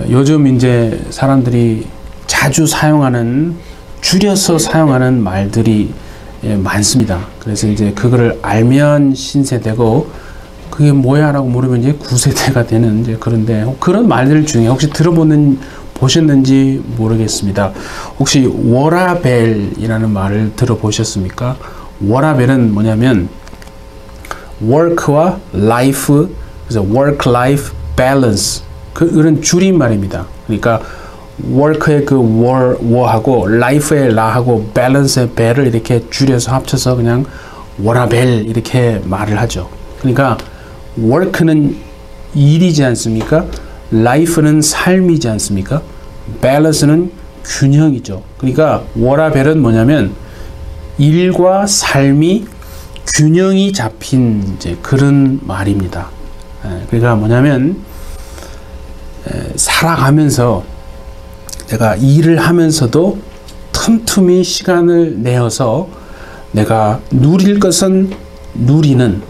요즘 이제 사람들이 자주 사용하는, 줄여서 사용하는 말들이 많습니다. 그래서 이제 그거를 알면 신세대고, 그게 뭐야 라고 물으면 이제 구세대가 되는, 이제 그런데 그런 말들 중에 혹시 보셨는지 모르겠습니다. 혹시 워라밸이라는 말을 들어보셨습니까? 워라밸은 뭐냐면 work와 life, 그래서 work-life balance, 그런 줄임말입니다. 그러니까 work의 그 war하고 life의 la하고 balance의 bel을 이렇게 줄여서 합쳐서 그냥 워라밸 이렇게 말을 하죠. 그러니까 work는 일이지 않습니까? life는 삶이지 않습니까? balance는 균형이죠. 그러니까 워라밸은 뭐냐면 일과 삶이 균형이 잡힌 이제 그런 말입니다. 그러니까 뭐냐면 살아가면서 내가 일을 하면서도 틈틈이 시간을 내어서 내가 누릴 것은 누리는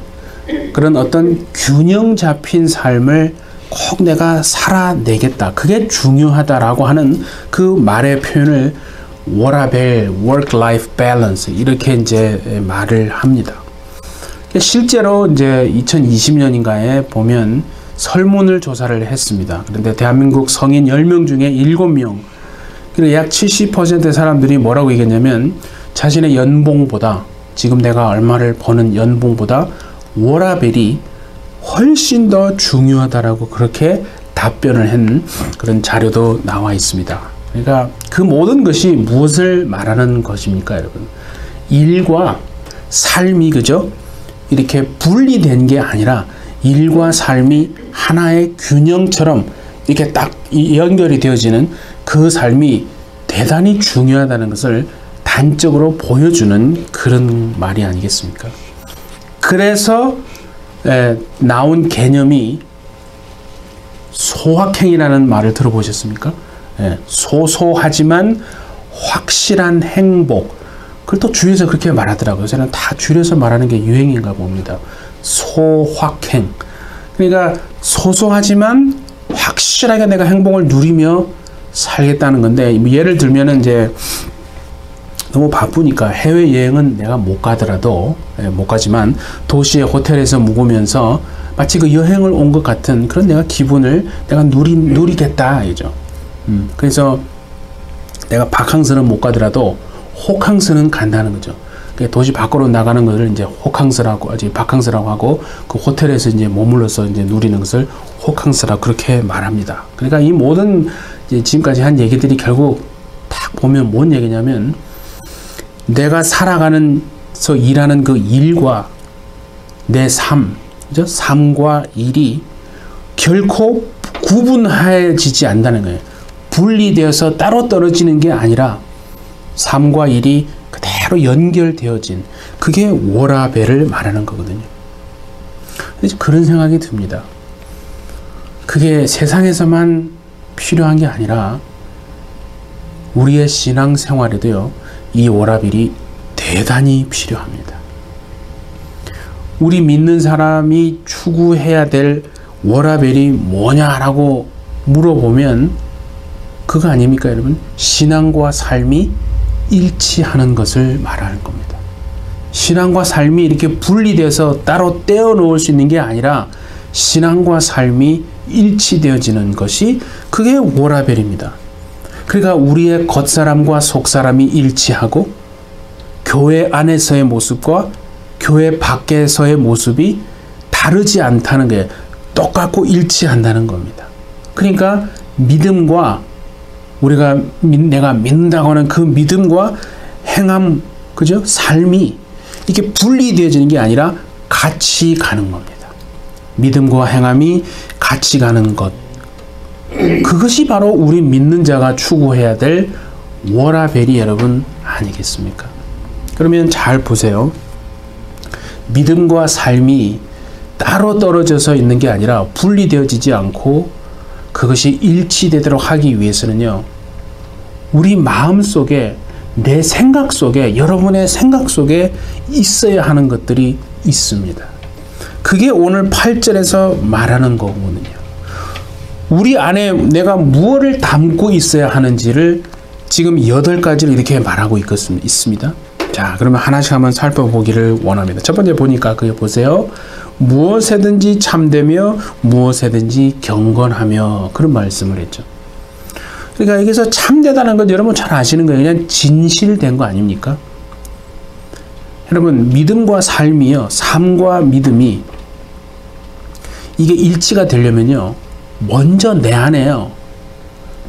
그런 어떤 균형 잡힌 삶을 꼭 내가 살아내겠다. 그게 중요하다라고 하는 그 말의 표현을 워라밸, work-life balance 이렇게 이제 말을 합니다. 실제로 이제 2020년인가에 보면 설문을 조사를 했습니다. 그런데 대한민국 성인 10명 중에 7명, 약 70%의 사람들이 뭐라고 얘기했냐면 자신의 연봉보다, 지금 내가 얼마를 버는 연봉보다 워라밸이 훨씬 더 중요하다라고 그렇게 답변을 한 그런 자료도 나와 있습니다. 그러니까 그 모든 것이 무엇을 말하는 것입니까, 여러분? 일과 삶이, 그죠? 이렇게 분리된 게 아니라 일과 삶이 하나의 균형처럼 이렇게 딱 연결이 되어지는 그 삶이 대단히 중요하다는 것을 단적으로 보여주는 그런 말이 아니겠습니까? 그래서 나온 개념이 소확행이라는 말을 들어보셨습니까? 소소하지만 확실한 행복. 그걸 또 줄여서 그렇게 말하더라고요. 저는 다 줄여서 말하는 게 유행인가 봅니다. 소확행. 그러니까 소소하지만 확실하게 내가 행복을 누리며 살겠다는 건데, 예를 들면은 이제 너무 바쁘니까 해외여행은 내가 못 가더라도, 못 가지만 도시의 호텔에서 묵으면서 마치 그 여행을 온 것 같은 그런 내가 기분을 내가 누리겠다, 이죠. 그래서 내가 바캉스는 못 가더라도 호캉스는 간다는 거죠. 도시 밖으로 나가는 것을 이제 호캉스라고, 아직 바캉스라고 하고, 그 호텔에서 이제 머물러서 이제 누리는 것을 호캉스라고 그렇게 말합니다. 그러니까 이 모든 이제 지금까지 한 얘기들이 결국 딱 보면 뭔 얘기냐면, 내가 살아가면서 일하는 그 일과 내 삶, 그죠? 삶과 일이 결코 구분해지지 않는다는 거예요. 분리되어서 따로 떨어지는 게 아니라 삶과 일이 그대로 연결되어진, 그게 워라밸을 말하는 거거든요. 그런 생각이 듭니다. 그게 세상에서만 필요한 게 아니라 우리의 신앙생활에도요, 이 워라밸이 대단히 필요합니다. 우리 믿는 사람이 추구해야 될 워라밸이 뭐냐라고 물어보면 그거 아닙니까, 여러분? 신앙과 삶이 일치하는 것을 말하는 겁니다. 신앙과 삶이 이렇게 분리돼서 따로 떼어 놓을 수 있는 게 아니라 신앙과 삶이 일치되어지는 것이, 그게 워라밸입니다. 그러니까 우리의 겉사람과 속사람이 일치하고 교회 안에서의 모습과 교회 밖에서의 모습이 다르지 않다는 게, 똑같고 일치한다는 겁니다. 그러니까 믿음과 내가 믿는다고 하는 그 믿음과 행함, 그죠? 삶이 이렇게 분리되어지는 게 아니라 같이 가는 겁니다. 믿음과 행함이 같이 가는 것. 그것이 바로 우리 믿는 자가 추구해야 될 워라밸이 여러분 아니겠습니까? 그러면 잘 보세요. 믿음과 삶이 따로 떨어져서 있는 게 아니라 분리되어지지 않고 그것이 일치되도록 하기 위해서는요, 우리 마음 속에, 내 생각 속에, 여러분의 생각 속에 있어야 하는 것들이 있습니다. 그게 오늘 8절에서 말하는 거거든요. 우리 안에 내가 무엇을 담고 있어야 하는지를 지금 8가지를 이렇게 말하고 있습니다. 자, 그러면 하나씩 한번 살펴보기를 원합니다. 첫 번째 보니까 그게 보세요. 무엇에든지 참되며 무엇에든지 경건하며, 그런 말씀을 했죠. 그러니까 여기서 참되다는 건 여러분 잘 아시는 거예요. 그냥 진실된 거 아닙니까? 여러분, 믿음과 삶이요, 삶과 믿음이 이게 일치가 되려면요, 먼저 내 안에요,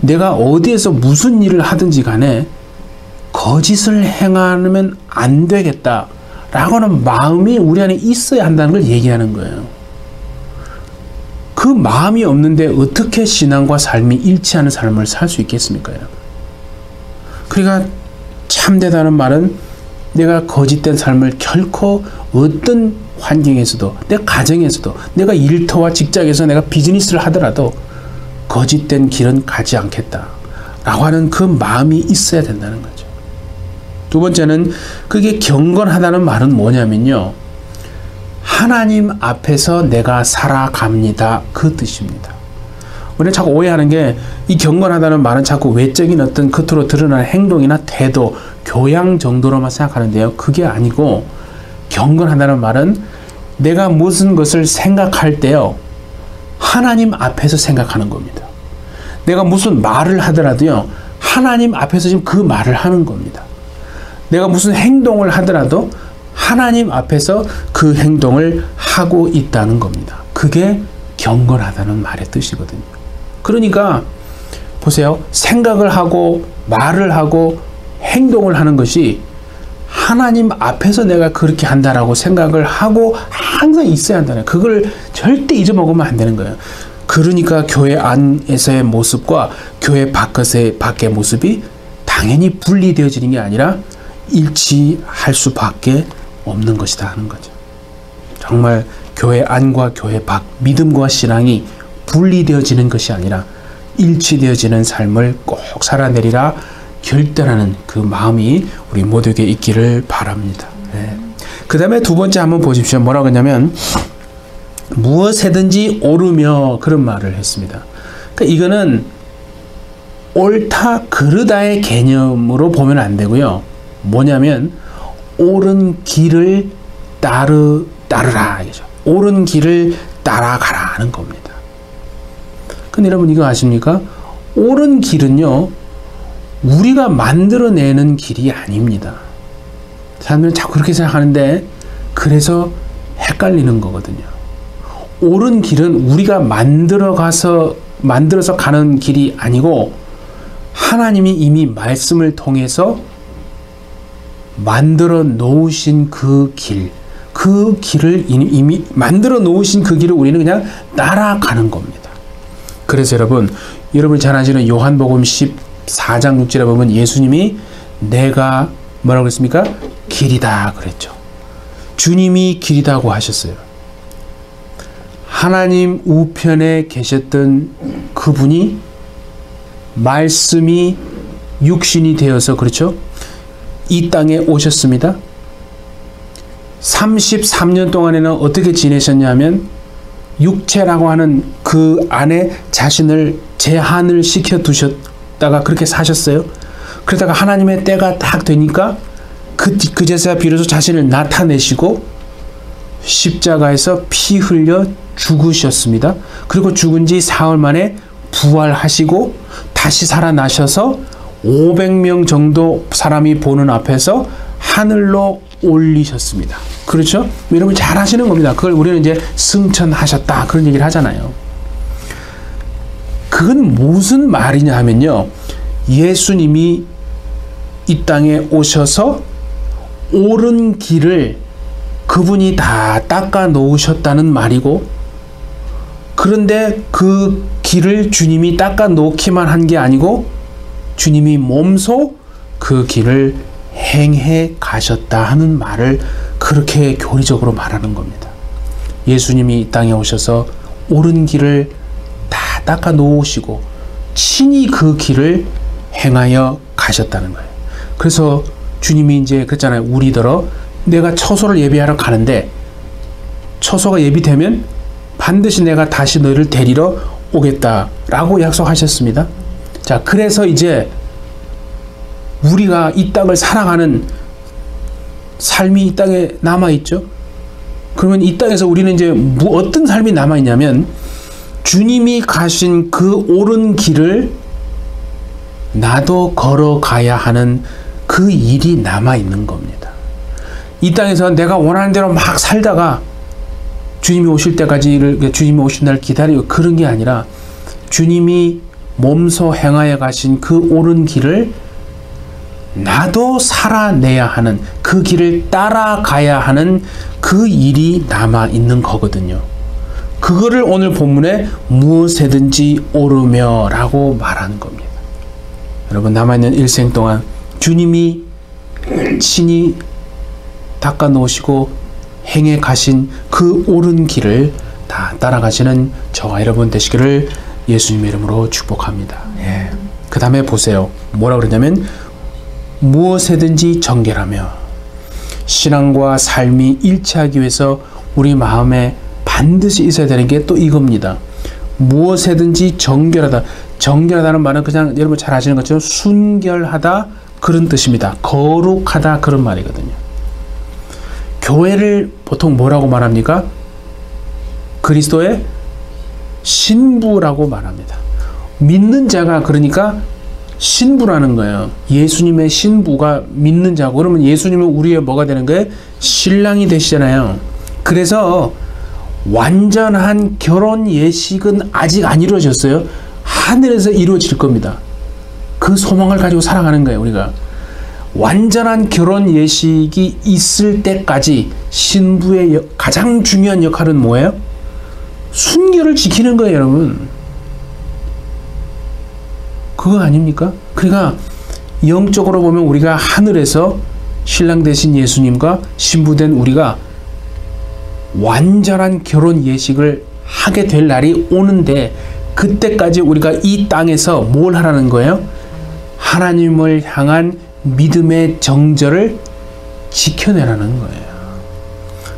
내가 어디에서 무슨 일을 하든지 간에 거짓을 행하면 안 되겠다 라고는 마음이 우리 안에 있어야 한다는 걸 얘기하는 거예요. 그 마음이 없는데 어떻게 신앙과 삶이 일치하는 삶을 살 수 있겠습니까? 그러니까 참되다는 말은 내가 거짓된 삶을 결코 어떤 환경에서도, 내 가정에서도, 내가 일터와 직장에서 내가 비즈니스를 하더라도 거짓된 길은 가지 않겠다 라고 하는 그 마음이 있어야 된다는 거죠. 두 번째는 그게 경건하다는 말은 뭐냐면요, 하나님 앞에서 내가 살아갑니다, 그 뜻입니다. 우리는 자꾸 오해하는 게, 이 경건하다는 말은 자꾸 외적인 어떤 겉으로 드러나는 행동이나 태도, 교양 정도로만 생각하는데요, 그게 아니고 경건하다는 말은 내가 무슨 것을 생각할 때요, 하나님 앞에서 생각하는 겁니다. 내가 무슨 말을 하더라도요, 하나님 앞에서 지금 그 말을 하는 겁니다. 내가 무슨 행동을 하더라도 하나님 앞에서 그 행동을 하고 있다는 겁니다. 그게 경건하다는 말의 뜻이거든요. 그러니까 보세요. 생각을 하고 말을 하고 행동을 하는 것이 하나님 앞에서 내가 그렇게 한다라고 생각을 하고 항상 있어야 한다는, 그걸 절대 잊어먹으면 안 되는 거예요. 그러니까 교회 안에서의 모습과 교회 밖의 모습이 당연히 분리되어지는 게 아니라 일치할 수밖에 없는 것이다 하는 거죠. 정말 교회 안과 교회 밖, 믿음과 신앙이 분리되어지는 것이 아니라 일치되어지는 삶을 꼭 살아내리라 결단하는 그 마음이 우리 모두에게 있기를 바랍니다. 네. 그 다음에 두 번째 한번 보십시오. 뭐라고 했냐면 무엇에든지 오르며, 그런 말을 했습니다. 그러니까 이거는 옳다 그르다의 개념으로 보면 안 되고요. 뭐냐면 옳은 길을 따르라 이거죠. 옳은 길을 따라가라는 겁니다. 근데 여러분 이거 아십니까? 옳은 길은요, 우리가 만들어내는 길이 아닙니다. 사람들은 자꾸 그렇게 생각하는데 그래서 헷갈리는 거거든요. 옳은 길은 우리가 만들어서 가는 길이 아니고 하나님이 이미 말씀을 통해서 만들어 놓으신 그 길을 이미 만들어 놓으신 그 길을 우리는 그냥 따라가는 겁니다. 그래서 여러분이 잘 아시는 요한복음 14장 6절에 보면 예수님이 내가 뭐라고 그랬습니까? 길이다 그랬죠. 주님이 길이다고 하셨어요. 하나님 우편에 계셨던 그분이 말씀이 육신이 되어서, 그렇죠? 이 땅에 오셨습니다. 33년 동안에는 어떻게 지내셨냐면 육체라고 하는 그 안에 자신을 제한을 시켜 두셨다가 그렇게 사셨어요. 그러다가 하나님의 때가 딱 되니까 그제서야 비로소 자신을 나타내시고 십자가에서 피 흘려 죽으셨습니다. 그리고 죽은 지 사흘 만에 부활하시고 다시 살아나셔서 500명 정도 사람이 보는 앞에서 하늘로 올리셨습니다. 그렇죠? 여러분 잘 아시는 겁니다. 그걸 우리는 이제 승천하셨다 그런 얘기를 하잖아요. 그건 무슨 말이냐 하면요, 예수님이 이 땅에 오셔서 옳은 길을 그분이 다 닦아 놓으셨다는 말이고, 그런데 그 길을 주님이 닦아 놓기만 한 게 아니고 주님이 몸소 그 길을 행해 가셨다 하는 말을 그렇게 교리적으로 말하는 겁니다. 예수님이 이 땅에 오셔서 옳은 길을 다 닦아 놓으시고 친히 그 길을 행하여 가셨다는 거예요. 그래서 주님이 이제 그랬잖아요. 우리더러 내가 처소를 예비하러 가는데 처소가 예비되면 반드시 내가 다시 너희를 데리러 오겠다라고 약속하셨습니다. 자, 그래서 이제 우리가 이 땅을 살아가는 삶이 이 땅에 남아있죠. 그러면 이 땅에서 우리는 이제 어떤 삶이 남아있냐면 주님이 가신 그 옳은 길을 나도 걸어가야 하는 그 일이 남아있는 겁니다. 이 땅에서 내가 원하는 대로 막 살다가 주님이 오실 때까지를, 주님이 오신 날 기다리고 그런 게 아니라 주님이 몸소 행하여 가신 그 옳은 길을 나도 살아내야 하는, 그 길을 따라가야 하는 그 일이 남아있는 거거든요. 그거를 오늘 본문에 무엇에든지 오르며 라고 말하는 겁니다. 여러분, 남아있는 일생 동안 주님이 친히 닦아 놓으시고 행해 가신 그 옳은 길을 다 따라가시는 저와 여러분 되시기를 예수님의 이름으로 축복합니다. 예. 그 다음에 보세요. 뭐라 그러냐면 무엇에든지 정결하며, 신앙과 삶이 일치하기 위해서 우리 마음에 반드시 있어야 되는 게 또 이겁니다. 무엇에든지 정결하다. 정결하다는 말은 그냥 여러분 잘 아시는 것처럼 순결하다 그런 뜻입니다. 거룩하다 그런 말이거든요. 교회를 보통 뭐라고 말합니까? 그리스도의 신부라고 말합니다. 믿는 자가 그러니까 신부라는 거예요. 예수님의 신부가 믿는 자고, 그러면 예수님은 우리의 뭐가 되는 거예요? 신랑이 되시잖아요. 그래서 완전한 결혼 예식은 아직 안 이루어졌어요. 하늘에서 이루어질 겁니다. 그 소망을 가지고 살아가는 거예요. 우리가 완전한 결혼 예식이 있을 때까지 신부의 가장 중요한 역할은 뭐예요? 순결을 지키는 거예요, 여러분. 그거 아닙니까? 그러니까 영적으로 보면 우리가 하늘에서 신랑 되신 예수님과 신부된 우리가 완전한 결혼 예식을 하게 될 날이 오는데, 그때까지 우리가 이 땅에서 뭘 하라는 거예요? 하나님을 향한 믿음의 정절을 지켜내라는 거예요.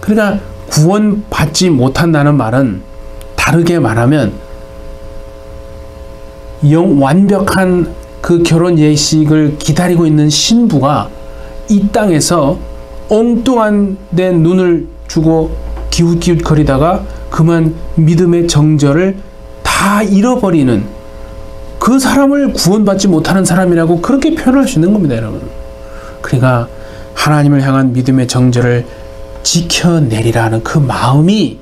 그러니까 구원받지 못한다는 말은, 다르게 말하면 완벽한 그 결혼 예식을 기다리고 있는 신부가 이 땅에서 엉뚱한 데 눈을 주고 기웃기웃거리다가 그만 믿음의 정절을 다 잃어버리는 그 사람을 구원받지 못하는 사람이라고 그렇게 표현할 수 있는 겁니다, 여러분. 그러니까 하나님을 향한 믿음의 정절을 지켜내리라는 그 마음이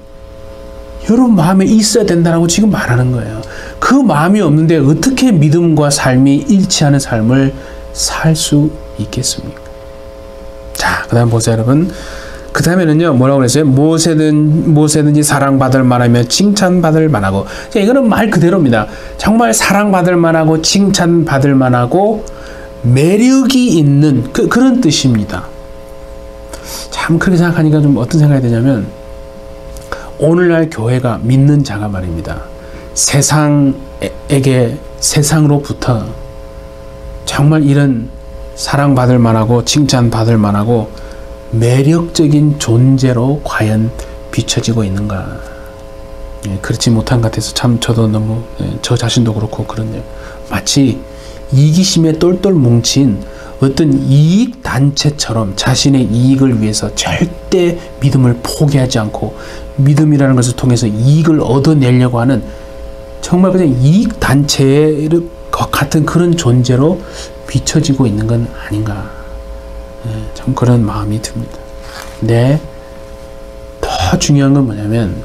여러분 마음에 있어야 된다고 지금 말하는 거예요. 그 마음이 없는데 어떻게 믿음과 삶이 일치하는 삶을 살 수 있겠습니까? 자, 그 다음 보세요, 여러분. 그 다음에는요, 뭐라고 그랬어요? 무엇에든지 사랑받을 만하며 칭찬받을 만하고. 자, 이거는 말 그대로입니다. 정말 사랑받을 만하고 칭찬받을 만하고 매력이 있는 그런 뜻입니다. 참 그렇게 생각하니까 좀 어떤 생각이 드냐면, 오늘날 교회가 믿는 자가 말입니다. 세상으로부터 정말 이런 사랑받을 만하고 칭찬받을 만하고 매력적인 존재로 과연 비춰지고 있는가. 예, 그렇지 못한 것 같아서 참 저도 너무, 저 자신도 그렇고 그렇네요. 마치 이기심에 똘똘 뭉친 어떤 이익단체처럼 자신의 이익을 위해서 절대 믿음을 포기하지 않고 믿음이라는 것을 통해서 이익을 얻어내려고 하는 정말 그냥 이익단체의 같은 그런 존재로 비춰지고 있는 건 아닌가. 참 그런 마음이 듭니다. 네, 더 중요한 건 뭐냐면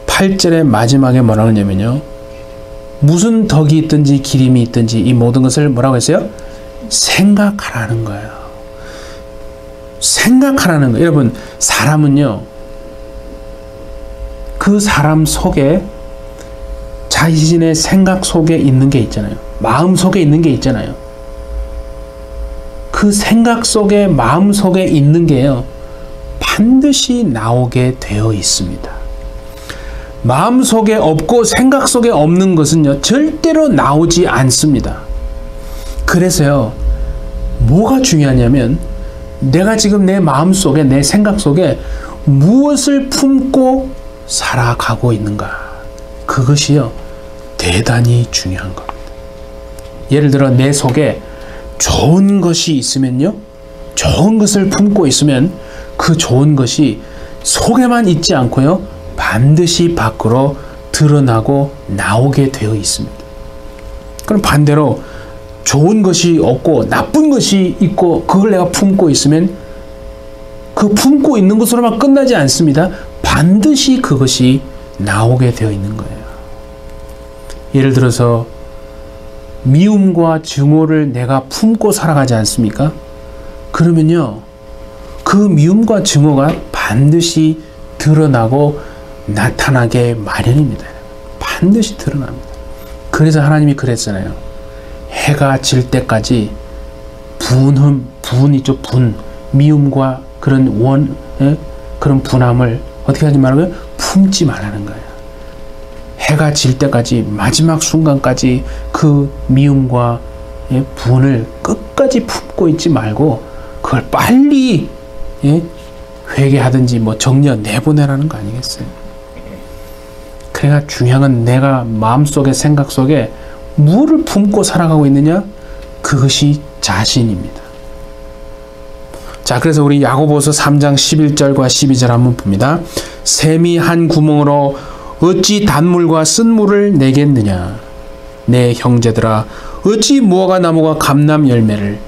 8절의 마지막에 뭐라고 하냐면요, 무슨 덕이 있든지 기림이 있든지 이 모든 것을 뭐라고 했어요? 생각하라는 거예요. 생각하라는 거예요. 여러분, 사람은요, 그 사람 속에 자신의 생각 속에 있는 게 있잖아요. 마음 속에 있는 게 있잖아요. 그 생각 속에, 마음 속에 있는 게요, 반드시 나오게 되어 있습니다. 마음 속에 없고 생각 속에 없는 것은요, 절대로 나오지 않습니다. 그래서요, 뭐가 중요하냐면 내가 지금 내 마음 속에, 내 생각 속에 무엇을 품고 살아가고 있는가. 그것이요, 대단히 중요한 겁니다. 예를 들어 내 속에 좋은 것이 있으면요, 좋은 것을 품고 있으면 그 좋은 것이 속에만 있지 않고요, 반드시 밖으로 드러나고 나오게 되어 있습니다. 그럼 반대로 좋은 것이 없고 나쁜 것이 있고 그걸 내가 품고 있으면 그 품고 있는 것으로만 끝나지 않습니다. 반드시 그것이 나오게 되어 있는 거예요. 예를 들어서 미움과 증오를 내가 품고 살아가지 않습니까? 그러면요, 그 미움과 증오가 반드시 드러나고 나타나게 마련입니다. 반드시 드러납니다. 그래서 하나님이 그랬잖아요. 해가 질 때까지 분 있죠, 미움과 그런 그런 분함을 어떻게 하지 말라고요? 품지 말라는 거예요. 해가 질 때까지, 마지막 순간까지 그 미움과 분을 끝까지 품고 있지 말고 그걸 빨리 회개하든지 뭐 정리해 내보내라는 거 아니겠어요? 그러니까 중요한 건 내가 마음속에, 생각 속에 무엇을 품고 살아가고 있느냐? 그것이 자신입니다. 자, 그래서 우리 야고보서 3장 11절과 12절 한번 봅니다. 샘이 한 구멍으로 어찌 단물과 쓴물을 내겠느냐? 내 형제들아, 어찌 무화과 나무가 감람 열매를,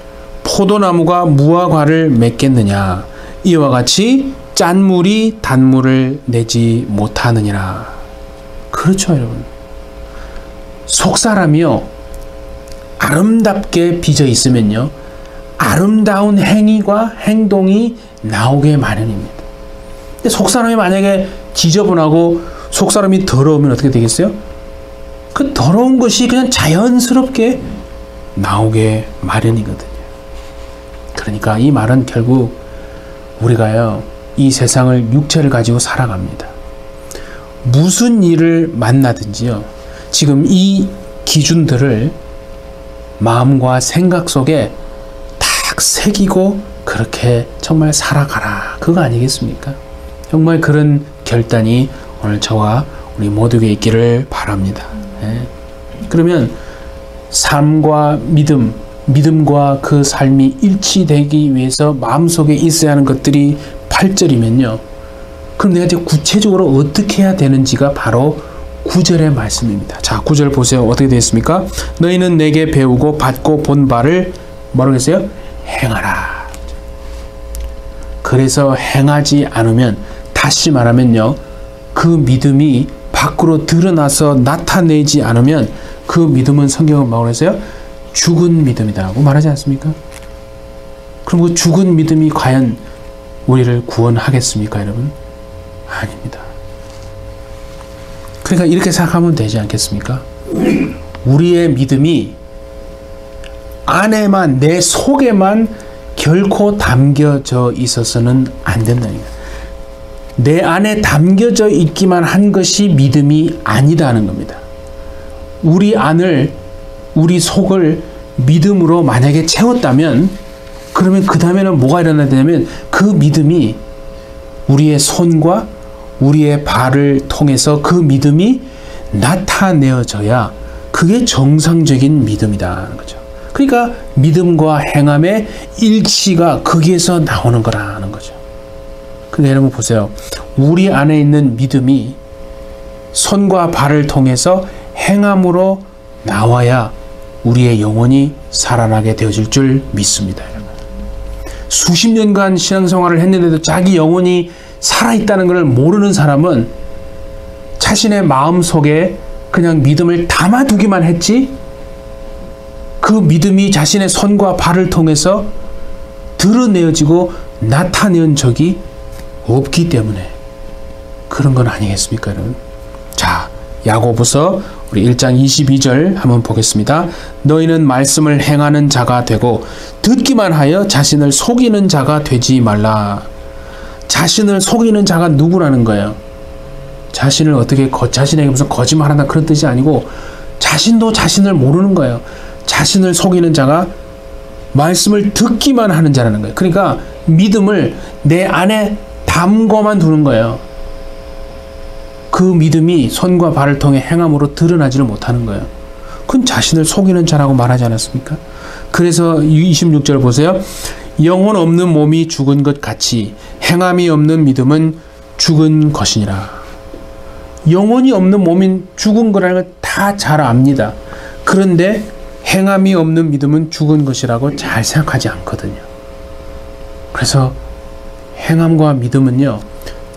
포도나무가 무화과를 맺겠느냐? 이와 같이 짠물이 단물을 내지 못하느니라. 그렇죠, 여러분. 속사람이요, 아름답게 빚어 있으면요, 아름다운 행위와 행동이 나오게 마련입니다. 근데 속사람이 만약에 지저분하고 속사람이 더러우면 어떻게 되겠어요? 그 더러운 것이 그냥 자연스럽게 나오게 마련이거든요. 그러니까 이 말은 결국 우리가요, 이 세상을 육체를 가지고 살아갑니다. 무슨 일을 만나든지요, 지금 이 기준들을 마음과 생각 속에 딱 새기고 그렇게 정말 살아가라, 그거 아니겠습니까? 정말 그런 결단이 오늘 저와 우리 모두에게 있기를 바랍니다. 그러면 삶과 믿음과 그 삶이 일치되기 위해서 마음속에 있어야 하는 것들이 8절이면요. 그럼 내가 이제 구체적으로 어떻게 해야 되는지가 바로 9절의 말씀입니다. 자, 9절 보세요. 어떻게 되어 있습니까? 너희는 내게 배우고 받고 본 바를 뭐라고 했어요? 행하라. 그래서 행하지 않으면, 다시 말하면요, 그 믿음이 밖으로 드러나서 나타내지 않으면 그 믿음은 성경은 뭐라고 했어요? 죽은 믿음이다라고 말하지 않습니까? 그럼 그 죽은 믿음이 과연 우리를 구원하겠습니까, 여러분? 아닙니다. 그러니까 이렇게 생각하면 되지 않겠습니까? 우리의 믿음이 안에만, 내 속에만 결코 담겨져 있어서는 안 된다니까. 내 안에 담겨져 있기만 한 것이 믿음이 아니다는 겁니다. 우리 안을, 우리 속을 믿음으로 만약에 채웠다면, 그러면 그 다음에는 뭐가 일어나야 되냐면, 그 믿음이 우리의 손과 우리의 발을 통해서 그 믿음이 나타내어져야 그게 정상적인 믿음이다는 거죠. 그러니까 믿음과 행함의 일치가 거기에서 나오는 거라는 거죠. 근데 여러분 보세요. 우리 안에 있는 믿음이 손과 발을 통해서 행함으로 나와야 우리의 영혼이 살아나게 되어질 줄 믿습니다. 수십 년간 신앙생활을 했는데도 자기 영혼이 살아있다는 것을 모르는 사람은 자신의 마음속에 그냥 믿음을 담아두기만 했지, 그 믿음이 자신의 손과 발을 통해서 드러내어지고 나타낸 적이 없기 때문에 그런 건 아니겠습니까, 여러분? 자, 야고보서 우리 1장 22절 한번 보겠습니다. 너희는 말씀을 행하는 자가 되고 듣기만 하여 자신을 속이는 자가 되지 말라. 자신을 속이는 자가 누구라는 거예요? 자신을 어떻게 자신에게 무슨 거짓말한다 그런 뜻이 아니고, 자신도 자신을 모르는 거예요. 자신을 속이는 자가 말씀을 듣기만 하는 자라는 거예요. 그러니까 믿음을 내 안에 담고만 두는 거예요. 그 믿음이 손과 발을 통해 행함으로 드러나지를 못하는 거예요. 그건 자신을 속이는 자라고 말하지 않았습니까? 그래서 26절 보세요. 영혼 없는 몸이 죽은 것 같이 행함이 없는 믿음은 죽은 것이니라. 영혼이 없는 몸이 죽은 거라는 걸 다 잘 압니다. 그런데 행함이 없는 믿음은 죽은 것이라고 잘 생각하지 않거든요. 그래서 행함과 믿음은요,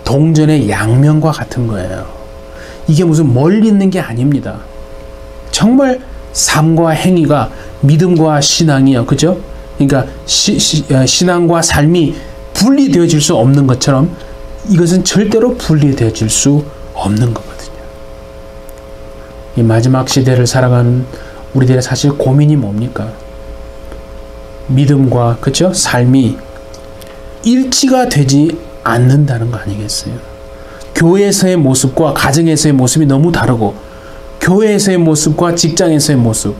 동전의 양면과 같은 거예요. 이게 무슨 멀리 있는 게 아닙니다. 정말 삶과 행위가, 믿음과 신앙이요, 그죠? 그러니까 신앙과 삶이 분리되어질 수 없는 것처럼 이것은 절대로 분리되어질 수 없는 거거든요. 이 마지막 시대를 살아가는 우리들의 사실 고민이 뭡니까? 믿음과, 그죠? 삶이 일치가 되지 않는다는 거 아니겠어요? 교회에서의 모습과 가정에서의 모습이 너무 다르고, 교회에서의 모습과 직장에서의 모습,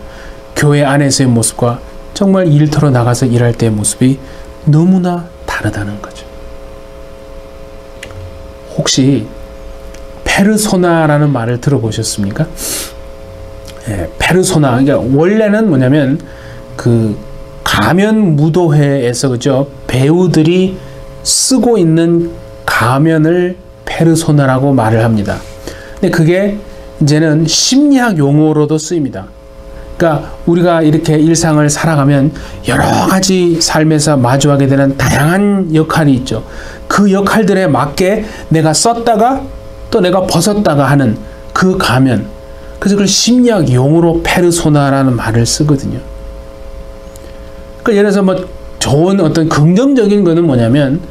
교회 안에서의 모습과 정말 일터로 나가서 일할 때의 모습이 너무나 다르다는 거죠. 혹시 페르소나라는 말을 들어보셨습니까? 예, 페르소나. 그러니까 원래는 뭐냐면 그 가면 무도회에서, 그죠? 배우들이 쓰고 있는 가면을 페르소나라고 말을 합니다. 근데 그게 이제는 심리학 용어로도 쓰입니다. 그러니까 우리가 이렇게 일상을 살아가면 여러 가지 삶에서 마주하게 되는 다양한 역할이 있죠. 그 역할들에 맞게 내가 썼다가 또 내가 벗었다가 하는 그 가면. 그래서 그걸 심리학 용어로 페르소나라는 말을 쓰거든요. 그러니까 예를 들어서 뭐 좋은 어떤 긍정적인 거는 뭐냐면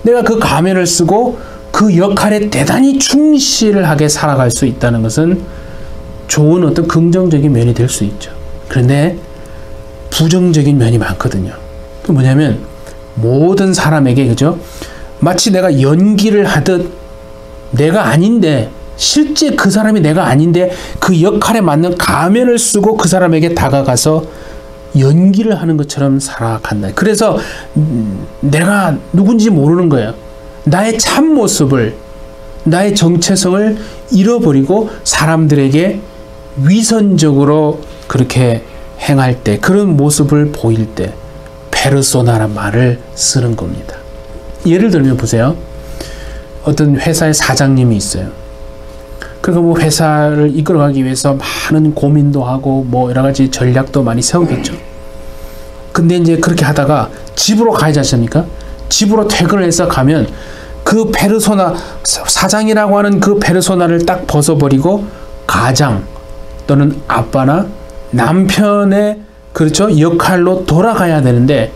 내가 그 가면을 쓰고 그 역할에 대단히 충실하게 살아갈 수 있다는 것은 좋은 어떤 긍정적인 면이 될 수 있죠. 그런데 부정적인 면이 많거든요. 그 뭐냐면 모든 사람에게, 그죠? 마치 내가 연기를 하듯 내가 아닌데, 실제 그 사람이 내가 아닌데 그 역할에 맞는 가면을 쓰고 그 사람에게 다가가서 연기를 하는 것처럼 살아간다. 그래서 내가 누군지 모르는 거예요. 나의 참 모습을, 나의 정체성을 잃어버리고 사람들에게 위선적으로 그렇게 행할 때, 그런 모습을 보일 때 페르소나란 말을 쓰는 겁니다. 예를 들면 보세요. 어떤 회사의 사장님이 있어요. 그리고 뭐 회사를 이끌어가기 위해서 많은 고민도 하고 뭐 여러 가지 전략도 많이 세우겠죠. 근데 이제 그렇게 하다가 집으로 가야지 않습니까? 집으로 퇴근을 해서 가면 그 페르소나, 사장이라고 하는 그 페르소나를 딱 벗어버리고 가장 또는 아빠나 남편의, 그렇죠, 역할로 돌아가야 되는데,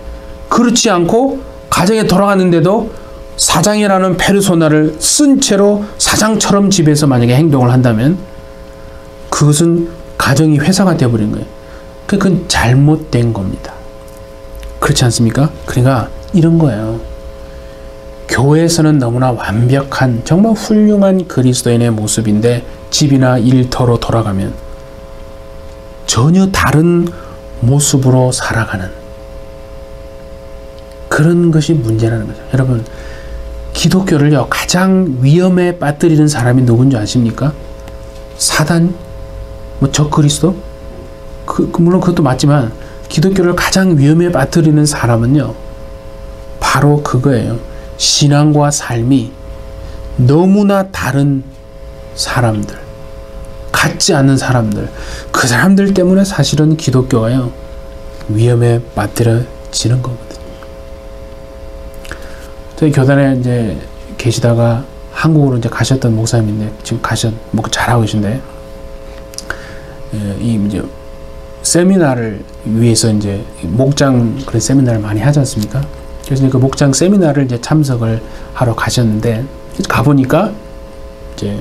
그렇지 않고 가정에 돌아갔는데도 사장이라는 페르소나를 쓴 채로 사장처럼 집에서 만약에 행동을 한다면 그것은 가정이 회사가 되어버린 거예요. 그건 잘못된 겁니다. 그렇지 않습니까? 그러니까 이런 거예요. 교회에서는 너무나 완벽한, 정말 훌륭한 그리스도인의 모습인데 집이나 일터로 돌아가면 전혀 다른 모습으로 살아가는 그런 것이 문제라는 거죠. 여러분, 기독교를요 가장 위험에 빠뜨리는 사람이 누군지 아십니까? 사단, 뭐 적그리스도? 물론 그것도 맞지만 기독교를 가장 위험에 빠뜨리는 사람은요 바로 그거예요. 신앙과 삶이 너무나 다른 사람들, 같지 않은 사람들, 그 사람들 때문에 사실은 기독교가요 위험에 빠뜨려지는 거거든요. 저희 교단에 이제 계시다가 한국으로 이제 가셨던 목사님인데, 지금 뭐 잘하고 계신데, 이 이제 세미나를 위해서 이제 목장 그런 세미나를 많이 하지 않습니까? 그래서 그 목장 세미나를 이제 참석을 하러 가셨는데, 가보니까 이제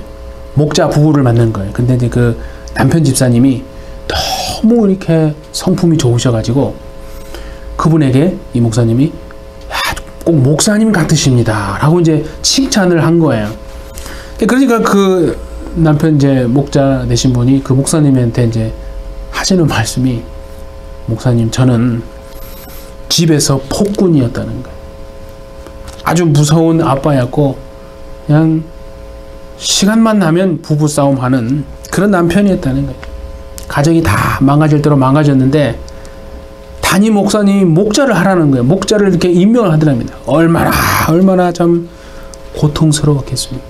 목자 부부를 만난 거예요. 근데 이제 그 남편 집사님이 너무 이렇게 성품이 좋으셔가지고 그분에게 이 목사님이 꼭 목사님 같으십니다 라고 이제 칭찬을 한 거예요. 그러니까 그 남편 이제 목자 되신 분이 그 목사님한테 이제 하시는 말씀이, 목사님, 저는 집에서 폭군이었다는 거예요. 아주 무서운 아빠였고 그냥 시간만 나면 부부싸움하는 그런 남편이었다는 거예요. 가정이 다 망가질 대로 망가졌는데 담임 목사님이 목자를 하라는 거예요. 목자를 이렇게 임명을 하더랍니다. 얼마나 참 고통스러웠겠습니까?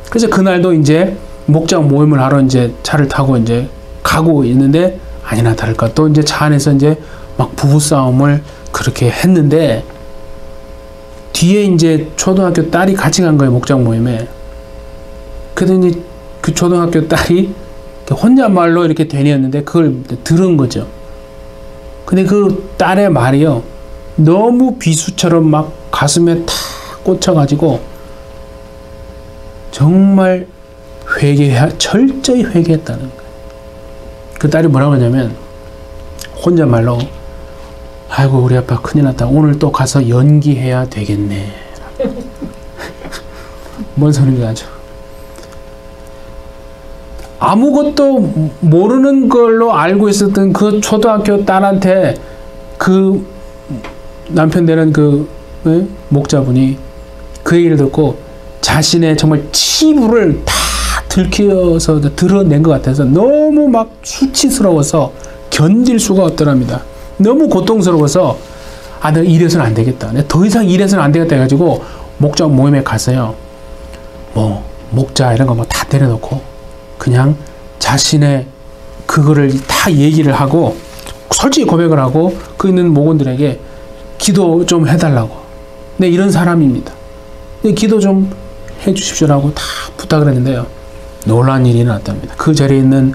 그래서 그날도 이제 목자 모임을 하러 이제 차를 타고 이제 가고 있는데 아니나 다를까 또 이제 차 안에서 이제 막 부부싸움을 그렇게 했는데 뒤에 이제 초등학교 딸이 같이 간 거예요. 목장 모임에. 그랬더니 그 초등학교 딸이 혼잣말로 이렇게 되뇌었는데 그걸 들은 거죠. 근데 그 딸의 말이요. 너무 비수처럼 막 가슴에 탁 꽂혀가지고 정말 철저히 회개했다는 거예요. 그 딸이 뭐라고 하냐면 혼잣말로 아이고 우리 아빠 큰일 났다. 오늘 또 가서 연기해야 되겠네. 뭔 소린가 하죠. 아무것도 모르는 걸로 알고 있었던 그 초등학교 딸한테 그 남편 되는 그 목자분이 그 얘기를 듣고 자신의 정말 치부를 다 들켜서 드러낸 것 같아서 너무 막 수치스러워서 견딜 수가 없더랍니다. 너무 고통스러워서 내가 이래서는 안 되겠다. 내가 더 이상 이래서는 안 되겠다 해가지고 목자 모임에 갔어요. 뭐 목자 이런 거 뭐 다 때려놓고 그냥 자신의 그거를 다 얘기를 하고 솔직히 고백을 하고 그 있는 목원들에게 기도 좀 해달라고. 네, 이런 사람입니다. 네, 기도 좀 해주십시오라고 다 부탁을 했는데요. 놀라운 일이 일어났답니다. 그 자리에 있는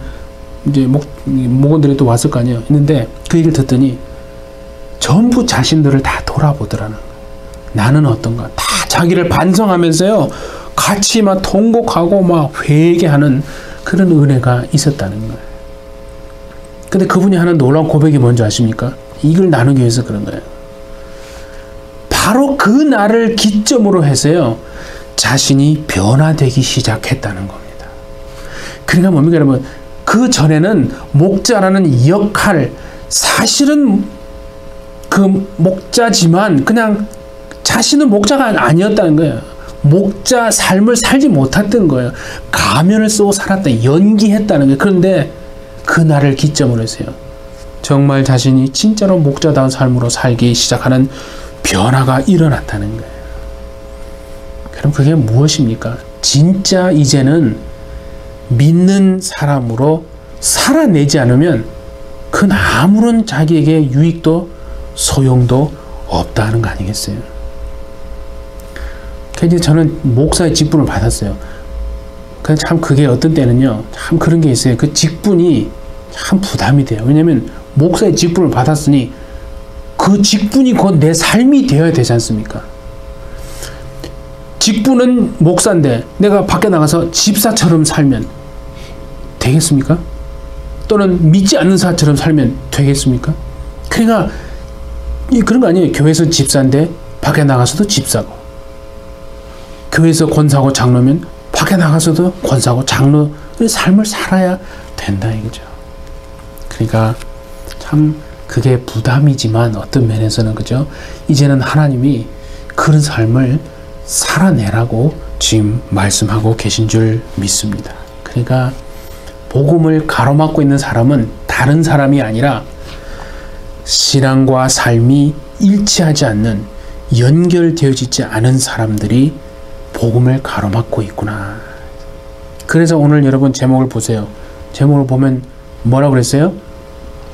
이제 목원들이 또 왔을 거 아니에요. 있는데 그 얘기를 듣더니 전부 자신들을 다 돌아보더라는 거예요. 나는 어떤가. 다 자기를 반성하면서요. 같이 막 통곡하고 막 회개하는 그런 은혜가 있었다는 거예요. 근데 그분이 하는 놀라운 고백이 뭔지 아십니까? 이걸 나누기 위해서 그런 거예요. 바로 그 날을 기점으로 해서요. 자신이 변화되기 시작했다는 겁니다. 그러니까 뭡니까 여러분? 그 전에는 목자라는 역할, 사실은 그 목자지만 그냥 자신은 목자가 아니었다는 거예요. 목자 삶을 살지 못했던 거예요. 가면을 쓰고 살았다, 연기했다는 거예요. 그런데 그 날을 기점으로 해서요. 정말 자신이 진짜로 목자다운 삶으로 살기 시작하는 변화가 일어났다는 거예요. 그럼 그게 무엇입니까? 진짜 이제는 믿는 사람으로 살아내지 않으면 그건 아무런 자기에게 유익도 소용도 없다는 거 아니겠어요? 그래서 저는 목사의 직분을 받았어요. 참 그게 어떤 때는요, 참 그런 게 있어요. 그 직분이 참 부담이 돼요. 왜냐면 목사의 직분을 받았으니 그 직분이 곧 내 삶이 되어야 되지 않습니까? 직분은 목사인데 내가 밖에 나가서 집사처럼 살면 되겠습니까? 또는 믿지 않는 사람처럼 살면 되겠습니까? 그러니까 그런 거 아니에요. 교회에서 집사인데 밖에 나가서도 집사고, 교회에서 권사고 장로면 밖에 나가서도 권사고 장로의 삶을 살아야 된다 이거죠. 그러니까 참 그게 부담이지만 어떤 면에서는 그죠? 이제는 하나님이 그런 삶을 살아내라고 지금 말씀하고 계신 줄 믿습니다. 그러니까 복음을 가로막고 있는 사람은 다른 사람이 아니라 신앙과 삶이 일치하지 않는, 연결되어지지 않은 사람들이 복음을 가로막고 있구나. 그래서 오늘 여러분 제목을 보세요. 제목을 보면 뭐라고 그랬어요?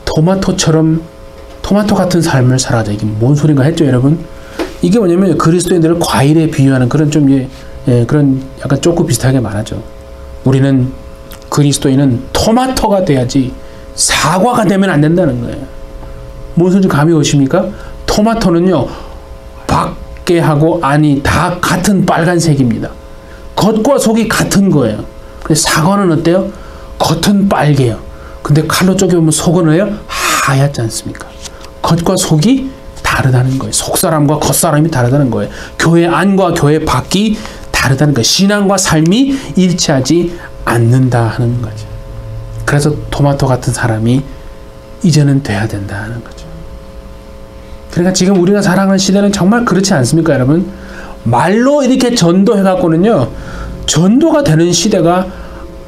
토마토 같은 삶을 살아자. 이게 뭔 소린가 했죠, 여러분? 이게 뭐냐면 그리스도인들을 과일에 비유하는 그런 좀 그런 약간 쪼꾸 비슷하게 말하죠. 우리는 그리스도인은 토마토가 돼야지 사과가 되면 안 된다는 거예요. 뭔 소리인지 감이 오십니까? 토마토는요, 밖에하고 안이 다 같은 빨간색입니다. 겉과 속이 같은 거예요. 근데 사과는 어때요? 겉은 빨개요. 근데 칼로 쪼개보면 속은 왜요? 하얗지 않습니까? 겉과 속이 다르다는 거예요. 속사람과 겉사람이 다르다는 거예요. 교회 안과 교회 밖이 다르다는 거예요. 신앙과 삶이 일치하지 않는다 하는 거죠. 그래서 토마토 같은 사람이 이제는 돼야 된다는 거죠. 그러니까 지금 우리가 살아가는 시대는 정말 그렇지 않습니까, 여러분? 말로 이렇게 전도해갖고는요, 전도가 되는 시대가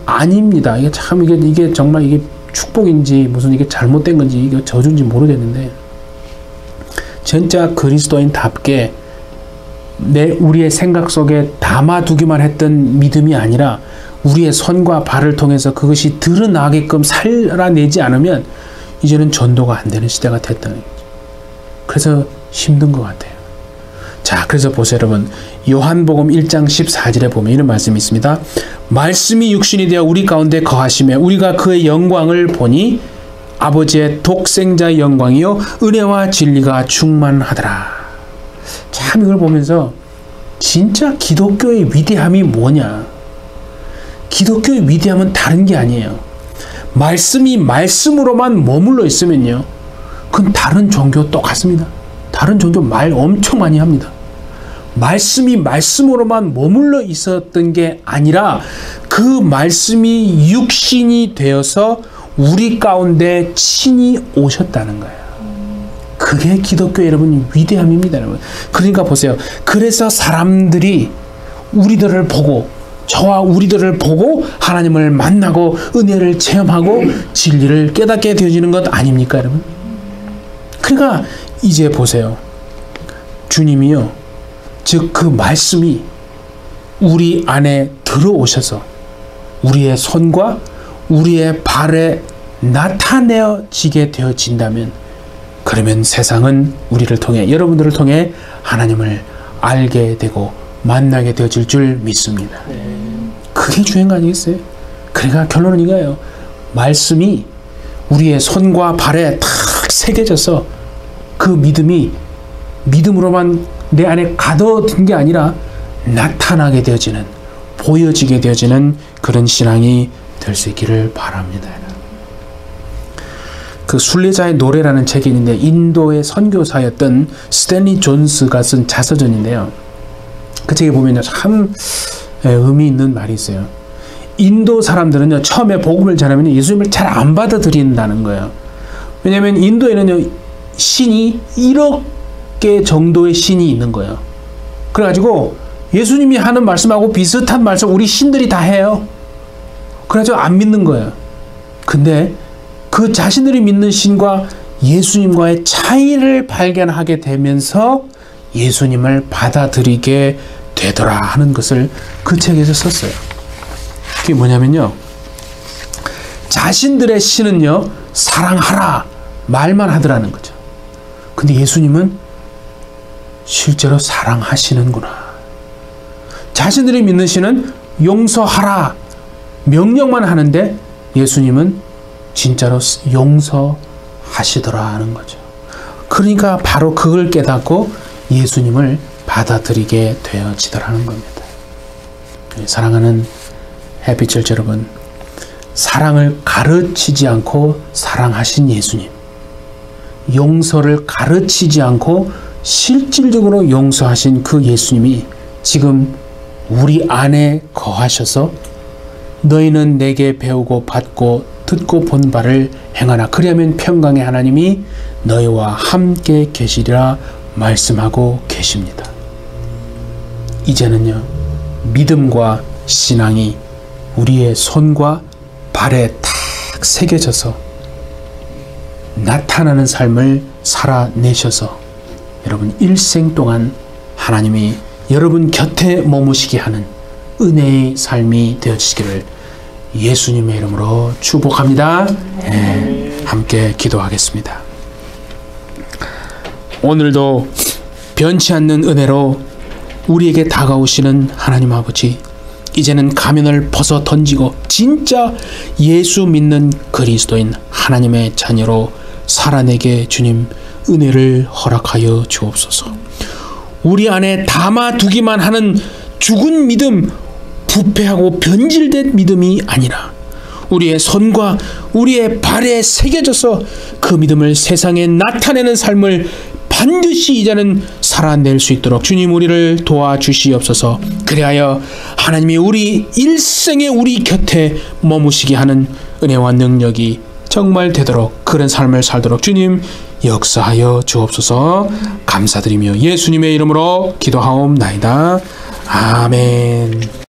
아닙니다. 이게 참 이게 정말 이게 축복인지 무슨 이게 잘못된 건지 이게 저주인지 모르겠는데, 진짜 그리스도인답게 우리의 생각 속에 담아두기만 했던 믿음이 아니라 우리의 손과 발을 통해서 그것이 드러나게끔 살아내지 않으면 이제는 전도가 안 되는 시대가 됐다는 거죠. 그래서 힘든 것 같아요. 자, 그래서 보세요, 여러분. 요한복음 1장 14절에 보면 이런 말씀이 있습니다. 말씀이 육신이 되어 우리 가운데 거하시며 우리가 그의 영광을 보니 아버지의 독생자의 영광이요 은혜와 진리가 충만하더라. 참 이걸 보면서 진짜 기독교의 위대함이 뭐냐? 기독교의 위대함은 다른 게 아니에요. 말씀이 말씀으로만 머물러 있으면요, 그건 다른 종교 똑같습니다. 다른 종교 말 엄청 많이 합니다. 말씀이 말씀으로만 머물러 있었던 게 아니라 그 말씀이 육신이 되어서 우리 가운데 친히 오셨다는 거예요. 그게 기독교 여러분 위대함입니다, 여러분. 그러니까 보세요. 그래서 사람들이 우리들을 보고, 저와 우리들을 보고 하나님을 만나고 은혜를 체험하고 진리를 깨닫게 되어지는 것 아닙니까, 여러분? 그러니까 이제 보세요. 주님이요, 즉 그 말씀이 우리 안에 들어오셔서 우리의 손과 우리의 발에 나타내어지게 되어진다면, 그러면 세상은 우리를 통해, 여러분들을 통해 하나님을 알게 되고 만나게 되어질 줄 믿습니다. 그게 중요한 거 아니겠어요? 그러니까 결론은 이거예요. 말씀이 우리의 손과 발에 탁 새겨져서 그 믿음이 믿음으로만 내 안에 가둬둔 게 아니라 나타나게 되어지는, 보여지게 되어지는 그런 신앙이 될 수 있기를 바랍니다. 그 순례자의 노래라는 책이 있는데, 인도의 선교사였던 스탠리 존스가 쓴 자서전인데요. 그 책에 보면 참 의미 있는 말이 있어요. 인도 사람들은요, 처음에 복음을 전하면 예수님을 잘 안 받아들인다는 거예요. 왜냐하면 인도에는요, 신이 1억 개 정도의 신이 있는 거예요. 그래가지고 예수님이 하는 말씀하고 비슷한 말씀 우리 신들이 다 해요. 그래가지고 안 믿는 거예요. 근데 그 자신들이 믿는 신과 예수님과의 차이를 발견하게 되면서 예수님을 받아들이게 되더라 하는 것을 그 책에서 썼어요. 그게 뭐냐면요, 자신들의 신은요, 사랑하라 말만 하더라는 거죠. 근데 예수님은 실제로 사랑하시는구나. 자신들이 믿는 신은 용서하라 명령만 하는데 예수님은 진짜로 용서하시더라 하는 거죠. 그러니까 바로 그걸 깨닫고 예수님을 받아들이게 되어지더라는 겁니다. 사랑하는 해피처치 여러분, 사랑을 가르치지 않고 사랑하신 예수님, 용서를 가르치지 않고 실질적으로 용서하신 그 예수님이 지금 우리 안에 거하셔서 너희는 내게 배우고 받고 듣고 본 바를 행하라. 그리하면 평강의 하나님이 너희와 함께 계시리라 말씀하고 계십니다. 이제는요, 믿음과 신앙이 우리의 손과 발에 탁 새겨져서 나타나는 삶을 살아내셔서 여러분 일생 동안 하나님이 여러분 곁에 머무시게 하는 은혜의 삶이 되어지기를 예수님의 이름으로 축복합니다. 네, 함께 기도하겠습니다. 오늘도 변치 않는 은혜로 우리에게 다가오시는 하나님 아버지, 이제는 가면을 벗어 던지고 진짜 예수 믿는 그리스도인 하나님의 자녀로 살아내게 주님 은혜를 허락하여 주옵소서. 우리 안에 담아두기만 하는 죽은 믿음, 부패하고 변질된 믿음이 아니라 우리의 손과 우리의 발에 새겨져서 그 믿음을 세상에 나타내는 삶을 반드시 이제는 살아낼 수 있도록 주님 우리를 도와주시옵소서. 그리하여 하나님이 우리 일생에 우리 곁에 머무시게 하는 은혜와 능력이 정말 되도록, 그런 삶을 살도록 주님 역사하여 주옵소서. 감사드리며 예수님의 이름으로 기도하옵나이다. 아멘.